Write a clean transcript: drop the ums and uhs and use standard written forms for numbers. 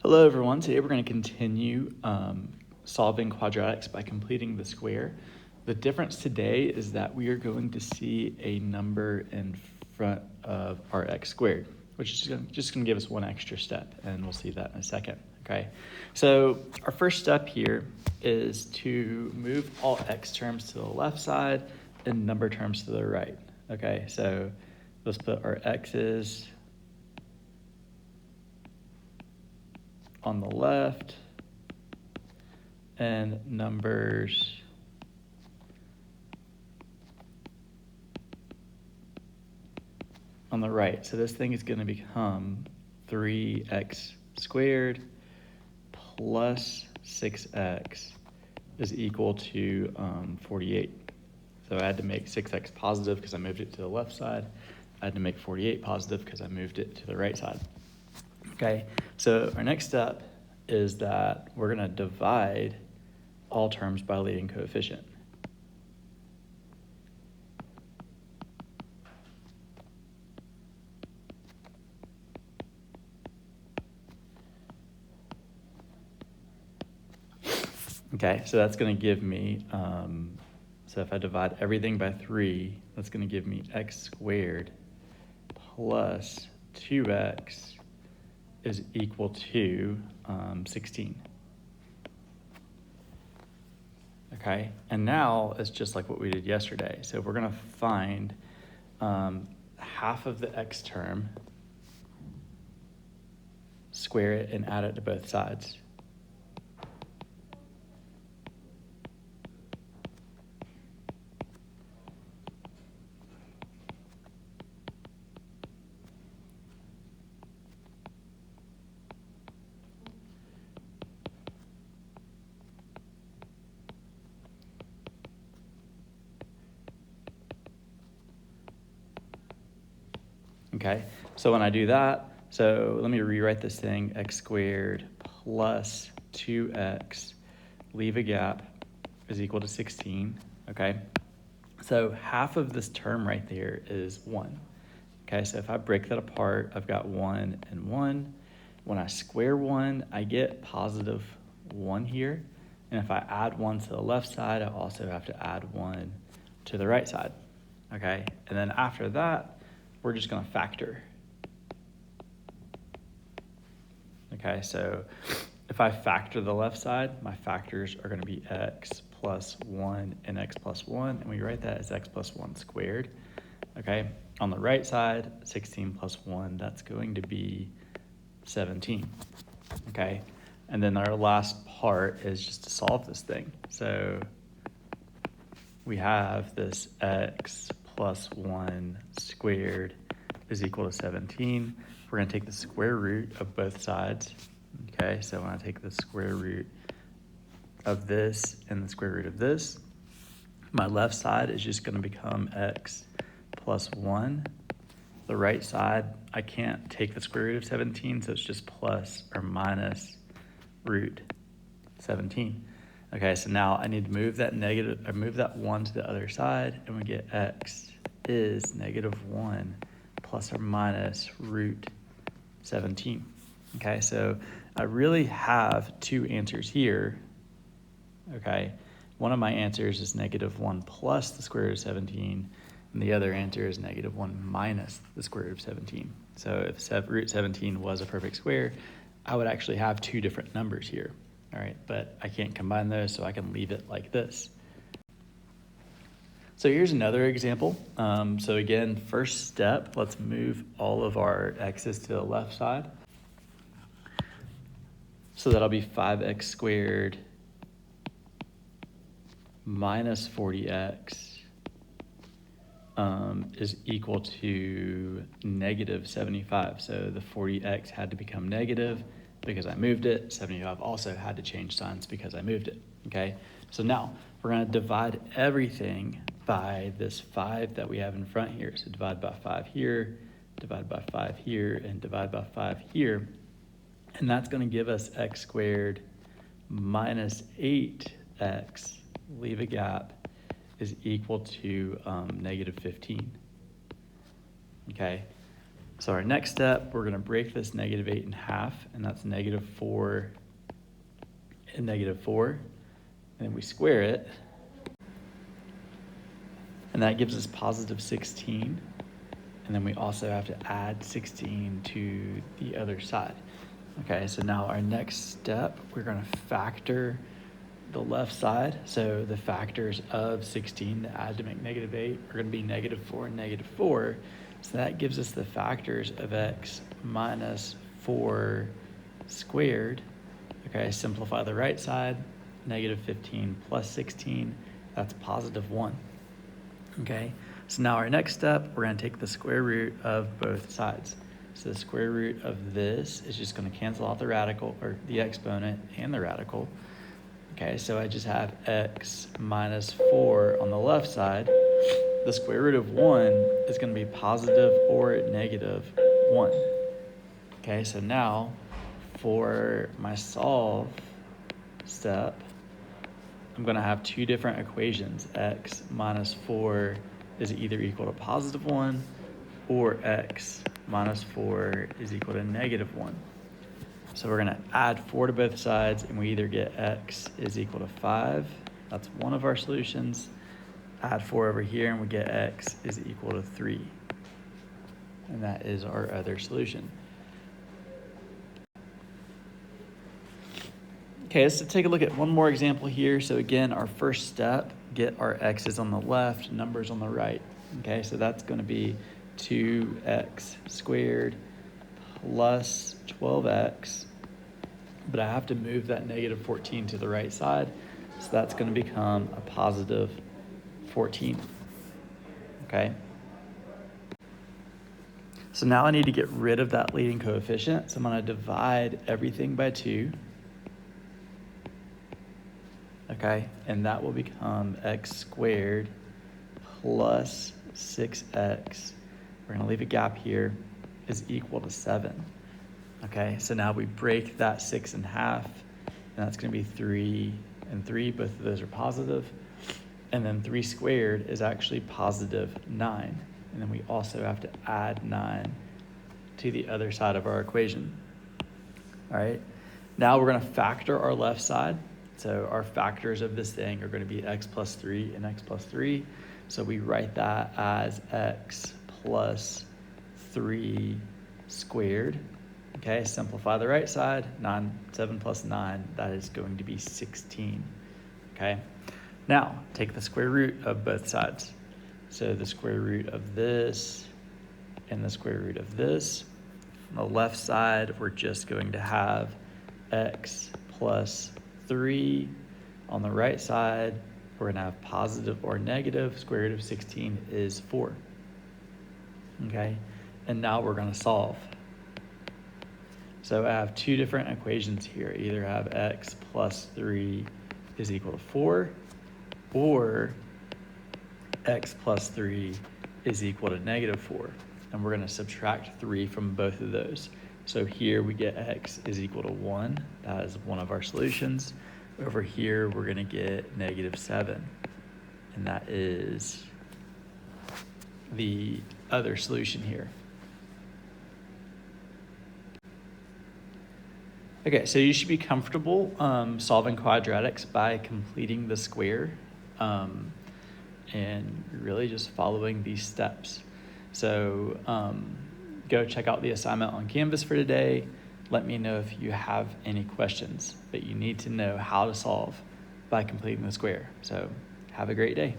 Hello everyone, today we're going to continue solving quadratics by completing the square. The difference today is that we are going to see a number in front of our x squared, which is just going to give us one extra step, and we'll see that in a second. Okay, so our first step here is to move all x terms to the left side and number terms to the right. Okay, so let's put our x's on the left and numbers on the right. So this thing is going to become 3x squared plus 6x is equal to 48. So I had to make 6x positive because I moved it to the left side. I had to make 48 positive because I moved it to the right side. Okay, so our next step is that we're going to divide all terms by a leading coefficient. Okay, so that's going to give me, so if I divide everything by 3, that's going to give me x squared plus 2x is equal to 16. Okay, and now it's just like what we did yesterday. So we're going to find half of the x term, square it, and add it to both sides. Okay, so when I do that, so let me rewrite this thing, x squared plus 2x, leave a gap, is equal to 16, okay? So half of this term right there is 1. Okay, so if I break that apart, I've got 1 and 1. When I square 1, I get positive 1 here. And if I add 1 to the left side, I also have to add 1 to the right side. Okay, and then after that, we're just going to factor. Okay, so if I factor the left side, my factors are going to be x plus 1 and x plus 1, and we write that as x plus 1 squared. Okay, on the right side, 16 plus 1, that's going to be 17. Okay, and then our last part is just to solve this thing. So we have this x plus 1 squared is equal to 17. We're going to take the square root of both sides. Okay, so when I take the square root of this and the square root of this, my left side is just going to become x plus 1. The right side, I can't take the square root of 17, so it's just plus or minus root 17. Okay, so now I need to move that move that 1 to the other side, and we get x is negative 1 plus or minus root 17. Okay, so I really have two answers here. Okay, one of my answers is negative 1 plus the square root of 17, and the other answer is negative 1 minus the square root of 17. So if root 17 was a perfect square, I would actually have two different numbers here. All right, but I can't combine those, so I can leave it like this. So here's another example. So again, first step, let's move all of our x's to the left side. So that'll be 5x squared minus 40x is equal to negative 75. So the 40x had to become negative because I moved it. 75 also had to change signs because I moved it. Okay, so now we're going to divide everything by this 5 that we have in front here. So divide by 5 here, divide by 5 here, and divide by 5 here. And that's going to give us x squared minus 8x, leave a gap, is equal to negative 15. Okay, So our next step, we're gonna break this -8 in half, and that's -4 and -4. And then we square it, and that gives us positive 16. And then we also have to add 16 to the other side. Okay, so now our next step, we're gonna factor the left side. So the factors of 16 to add to make -8 are gonna be -4 and -4. So that gives us the factors of x minus 4 squared. Okay, simplify the right side, -15 plus 16, that's positive 1. Okay, so now our next step, we're going to take the square root of both sides. So the square root of this is just going to cancel out the radical, or the exponent and the radical. Okay, so I just have x minus 4 on the left side. The square root of 1 is going to be positive or negative 1. Okay, so now for my solve step, I'm going to have two different equations. X minus 4 is either equal to positive 1, or x minus 4 is equal to -1. So we're going to add 4 to both sides, and we either get x is equal to 5. That's one of our solutions. Add 4 over here, and we get x is equal to 3. And that is our other solution. Okay, let's take a look at one more example here. So again, our first step, get our x's on the left, numbers on the right. Okay, so that's going to be 2x squared plus 12x, but I have to move that -14 to the right side, so that's going to become a positive 14. Okay. So now I need to get rid of that leading coefficient, so I'm going to divide everything by 2. Okay, and that will become x squared plus 6x. We're going to leave a gap here, is equal to 7. Okay, so now we break that 6 in half, and that's going to be 3 and 3. Both of those are positive. And then 3 squared is actually positive 9. And then we also have to add 9 to the other side of our equation. All right, now we're going to factor our left side. So our factors of this thing are going to be x plus 3 and x plus 3. So we write that as x plus 3 squared. Okay, simplify the right side. 7 plus 9, that is going to be 16. Okay, now take the square root of both sides. So the square root of this and the square root of this. On the left side, we're just going to have x plus 3. On the right side, we're going to have positive or negative. Square root of 16 is 4. Okay, and now we're going to solve. So I have two different equations here. I either have x plus 3 is equal to 4, or x plus 3 is equal to -4. And we're going to subtract 3 from both of those. So here we get x is equal to 1. That is one of our solutions. Over here, we're going to get -7. And that is the other solution here. Okay, so you should be comfortable solving quadratics by completing the square and really just following these steps. So go check out the assignment on Canvas for today. Let me know if you have any questions, but you need to know how to solve by completing the square. So have a great day.